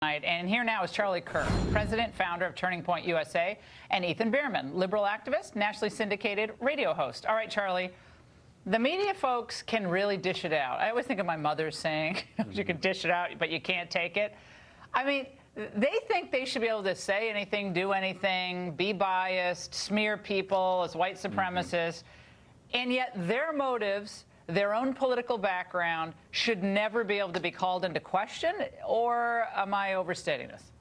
And here now is Charlie Kirk, president, founder of Turning Point USA, and Ethan Behrman, liberal activist, nationally syndicated radio host. All right, Charlie, the media folks can really dish it out. I always think of my mother saying, you can dish it out, but you can't take it. I mean, they think they should be able to say anything, do anything, be biased, smear people as white supremacists, and yet their motives, their own political background should never be able to be called into question, or am I overstating this?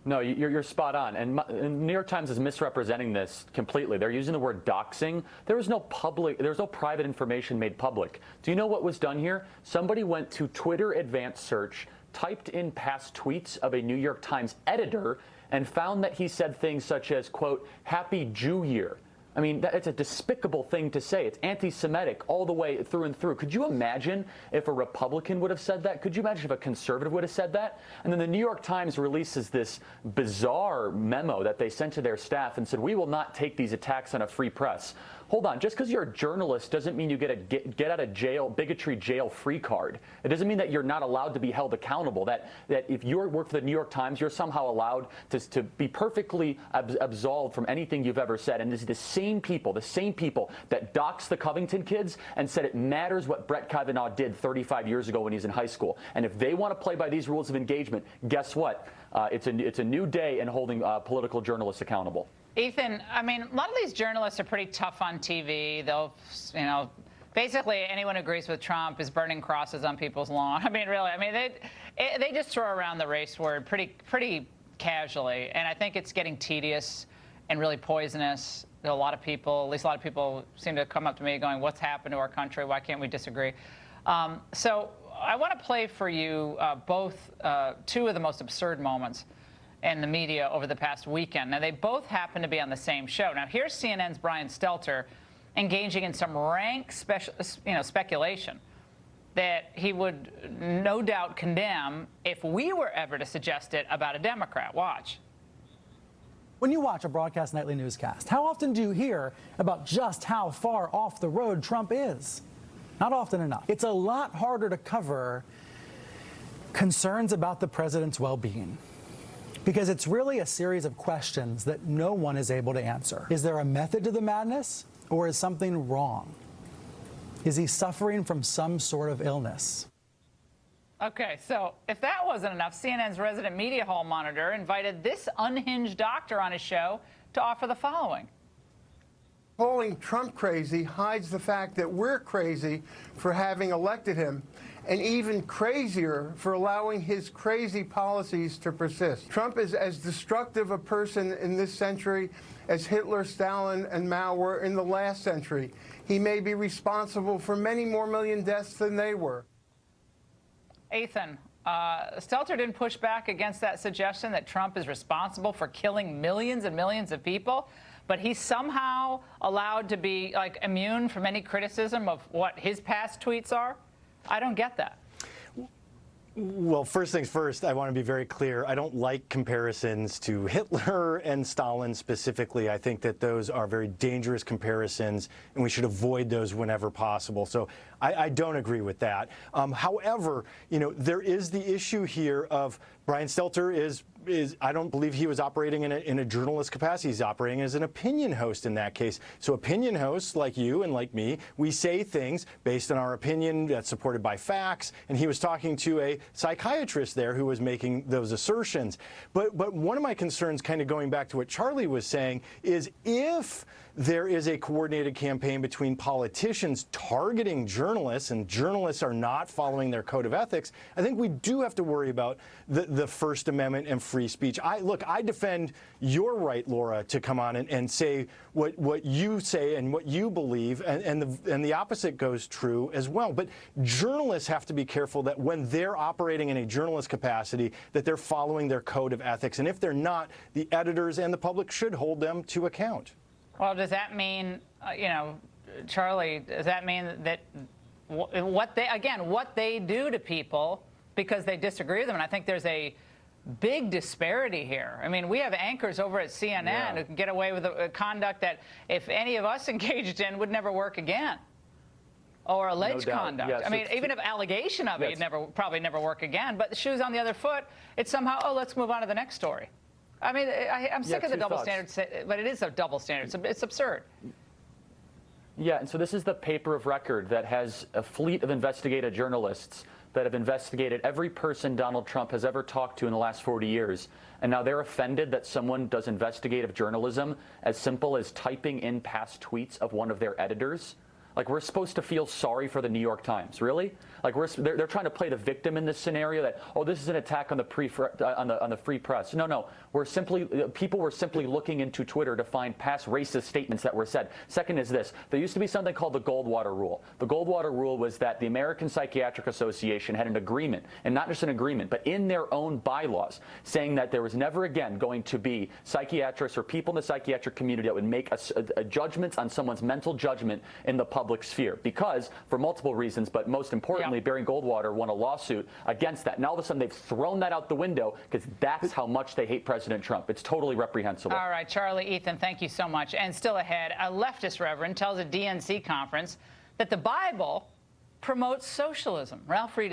No, you're spot on. And New York Times is misrepresenting this completely. They're using the word doxing. There was no private information made public. Do you know what was done here? Somebody went to Twitter advanced search, typed in past tweets of a New York Times editor, and found that he said things such as, quote, "Happy Jew Year." I mean, it's a despicable thing to say. It's anti-Semitic all the way through and through. Could you imagine if a Republican would have said that? Could you imagine if a conservative would have said that? And then the New York Times releases this bizarre memo that they sent to their staff and said, we will not take these attacks on a free press. Hold on, just because you're a journalist doesn't mean you get a get out of jail, bigotry jail free card. It doesn't mean that you're not allowed to be held accountable, that if you work for the New York Times, you're somehow allowed to be perfectly absolved from anything you've ever said. And this is the same people that doxed the Covington kids and said it matters what Brett Kavanaugh did 35 years ago when he was in high school. And if they want to play by these rules of engagement, guess what? It's a new day in holding political journalists accountable. Ethan, I mean, a lot of these journalists are pretty tough on TV. They'll, basically anyone who agrees with Trump is burning crosses on people's lawn. I mean, really, they just throw around the race word pretty casually, and I think it's getting tedious and really poisonous. A lot of people, at least a lot of people, seem to come up to me going, "What's happened to our country? Why can't we disagree?" So I want to play for you both two of the most absurd moments in the media over the past weekend. Now, they both happen to be on the same show. Now, here's CNN's Brian Stelter engaging in some rank speculation that he would no doubt condemn if we were ever to suggest it about a Democrat. Watch. When you watch a broadcast nightly newscast, how often do you hear about just how far off the road Trump is? Not often enough. It's a lot harder to cover concerns about the president's well-being, because it's really a series of questions that no one is able to answer. Is there a method to the madness, or is something wrong? Is he suffering from some sort of illness? Okay, so if that wasn't enough, CNN's resident media hall monitor invited this unhinged doctor on his show to offer the following. Calling Trump crazy hides the fact that we're crazy for having elected him, and even crazier for allowing his crazy policies to persist. Trump is as destructive a person in this century as Hitler, Stalin, and Mao were in the last century. He may be responsible for many more million deaths than they were. Ethan, Stelter didn't push back against that suggestion that Trump is responsible for killing millions and millions of people, but he's somehow allowed to be immune from any criticism of what his past tweets are? I don't get that. Well, first things first, I want to be very clear. I don't like comparisons to Hitler and Stalin specifically. I think that those are very dangerous comparisons, and we should avoid those whenever possible. So I don't agree with that. However, there is the issue here of Brian Stelter is I don't believe he was operating in a journalist capacity. He's operating as an opinion host in that case. So opinion hosts like you and like me, we say things based on our opinion that's supported by facts. And he was talking to a psychiatrist there who was making those assertions. But one of my concerns, kind of going back to what Charlie was saying, is if there is a coordinated campaign between politicians targeting journalists, and journalists are not following their code of ethics, I think we do have to worry about the First Amendment and free speech. I defend your right, Laura, to come on and say what you say and what you believe, and the opposite goes true as well. But journalists have to be careful that when they're operating in a journalist capacity, that they're following their code of ethics. And if they're not, the editors and the public should hold them to account. Well, does that mean, Charlie, does that mean that what they do to people because they disagree with them? And I think there's a big disparity here. I mean, we have anchors over at CNN who can get away with a conduct that if any of us engaged in would never work again. or alleged doubt. conduct. Yes, I mean, it's even if allegation of it, yes. probably never work again. But the shoe's on the other foot. It's somehow, oh, let's move on to the next story. I mean, I'm sick of the two double thoughts. standards, but it is a double standard. It's absurd. Yeah, and so this is the paper of record that has a fleet of investigative journalists that have investigated every person Donald Trump has ever talked to in the last 40 years. And now they're offended that someone does investigative journalism as simple as typing in past tweets of one of their editors. Like, we're supposed to feel sorry for the New York Times, really? Like, they're trying to play the victim in this scenario that, oh, this is an attack on the free press. No. People were simply looking into Twitter to find past racist statements that were said. Second is this: there used to be something called the Goldwater Rule. The Goldwater Rule was that the American Psychiatric Association had an agreement, and not just an agreement, but in their own bylaws, saying that there was never again going to be psychiatrists or people in the psychiatric community that would make a judgment on someone's mental judgment in the public sphere, because for multiple reasons, but most importantly, Barry Goldwater won a lawsuit against that. Now all of a sudden they've thrown that out the window because that's how much they hate President Trump. It's totally reprehensible. All right, Charlie, Ethan, thank you so much. And still ahead, a leftist reverend tells a DNC conference that the Bible promotes socialism. Ralph Reed is